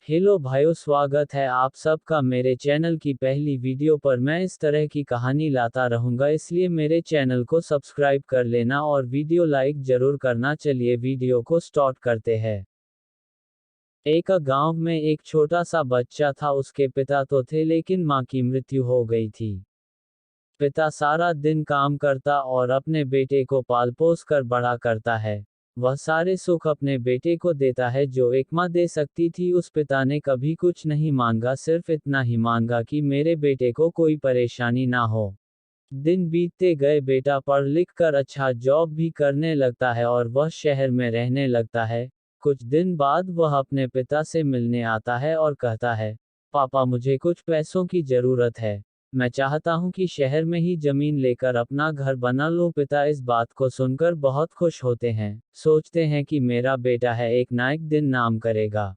Hello भाइयों, स्वागत है आप सबका मेरे चैनल की पहली वीडियो पर। मैं इस तरह की कहानी लाता रहूंगा, इसलिए मेरे चैनल को सब्सक्राइब कर लेना और वीडियो लाइक जरूर करना। चलिए वीडियो को स्टार्ट करते हैं। एक गांव में एक छोटा सा बच्चा था। उसके पिता तो थे, लेकिन मां की मृत्यु हो गई थी। पिता सारा दिन काम करता और अपने बेटे को पाल पोस कर बड़ा करता है। वह सारे सुख अपने बेटे को देता है जो एक माँ दे सकती थी। उस पिता ने कभी कुछ नहीं मांगा, सिर्फ इतना ही मांगा कि मेरे बेटे को कोई परेशानी ना हो। दिन बीतते गए, बेटा पढ़ लिख कर अच्छा जॉब भी करने लगता है और वह शहर में रहने लगता है। कुछ दिन बाद वह अपने पिता से मिलने आता है और कहता है, पापा मुझे कुछ पैसों की जरूरत है। मैं चाहता हूँ कि शहर में ही जमीन लेकर अपना घर बना लूं। पिता इस बात को सुनकर बहुत खुश होते हैं, सोचते हैं कि मेरा बेटा है, एक ना एक दिन नाम करेगा।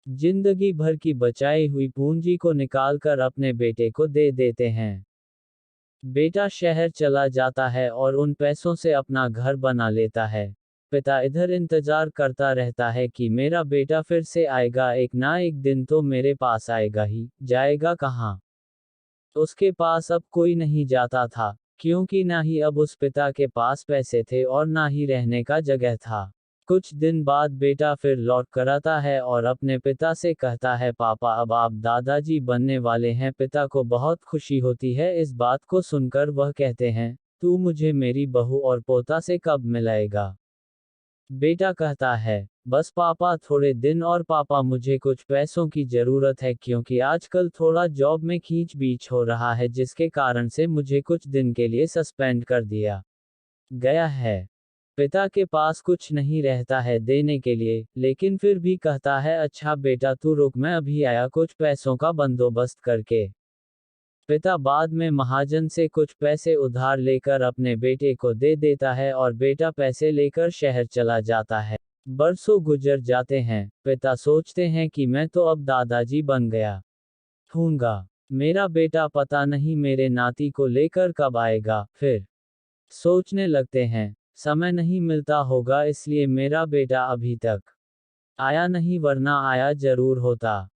जिंदगी भर की बचाई हुई पूंजी को निकालकर अपने बेटे को दे देते हैं। बेटा शहर चला जाता है और उन पैसों से अपना घर बना लेता है। पिता इधर इंतजार करता रहता है कि मेरा बेटा फिर से आएगा, एक ना एक दिन तो मेरे पास आएगा ही। जाएगा कहाँ? उसके पास अब कोई नहीं जाता था, क्योंकि ना ही अब उस पिता के पास पैसे थे और ना ही रहने का जगह था। कुछ दिन बाद बेटा फिर लौट कर आता है और अपने पिता से कहता है, पापा अब आप दादाजी बनने वाले हैं। पिता को बहुत खुशी होती है इस बात को सुनकर। वह कहते हैं, तू मुझे मेरी बहू और पोता से कब मिलाएगा? बेटा कहता है, बस पापा थोड़े दिन और। पापा मुझे कुछ पैसों की जरूरत है, क्योंकि आजकल थोड़ा जॉब में खींच बीच हो रहा है, जिसके कारण से मुझे कुछ दिन के लिए सस्पेंड कर दिया गया है। पिता के पास कुछ नहीं रहता है देने के लिए, लेकिन फिर भी कहता है, अच्छा बेटा तू रुक, मैं अभी आया कुछ पैसों का बंदोबस्त करके। पिता बाद में महाजन से कुछ पैसे उधार लेकर अपने बेटे को दे देता है और बेटा पैसे लेकर शहर चला जाता है। बरसों गुजर जाते हैं। पिता सोचते हैं कि मैं तो अब दादाजी बन गया हूँगा। मेरा बेटा पता नहीं मेरे नाती को लेकर कब आएगा। फिर सोचने लगते हैं, समय नहीं मिलता होगा, इसलिए मेरा बेटा अभी तक आया नहीं, वरना आया जरूर होता।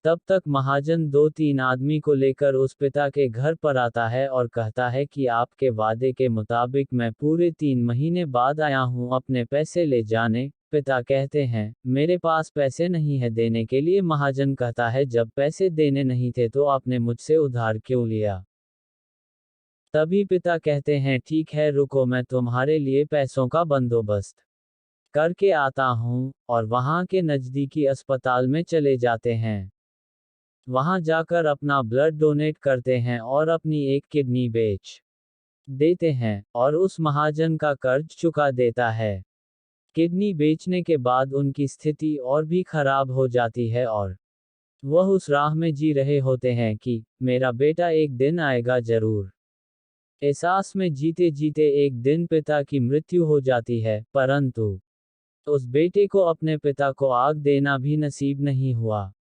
तब तक महाजन दो तीन आदमी को लेकर उस पिता के घर पर आता है और कहता है कि आपके वादे के मुताबिक मैं पूरे 3 महीने बाद आया हूँ अपने पैसे ले जाने। पिता कहते हैं, मेरे पास पैसे नहीं है देने के लिए। महाजन कहता है, जब पैसे देने नहीं थे तो आपने मुझसे उधार क्यों लिया? तभी पिता कहते हैं, ठीक है रुको, मैं तुम्हारे लिए पैसों का बंदोबस्त करके आता हूँ। और वहां के नजदीकी अस्पताल में चले जाते हैं। वहां जाकर अपना ब्लड डोनेट करते हैं और अपनी एक किडनी बेच देते हैं और उस महाजन का कर्ज चुका देता है। किडनी बेचने के बाद उनकी स्थिति और भी खराब हो जाती है और वह उस राह में जी रहे होते हैं कि मेरा बेटा एक दिन आएगा जरूर। एहसास में जीते जीते एक दिन पिता की मृत्यु हो जाती है, परंतु उस बेटे को अपने पिता को आग देना भी नसीब नहीं हुआ।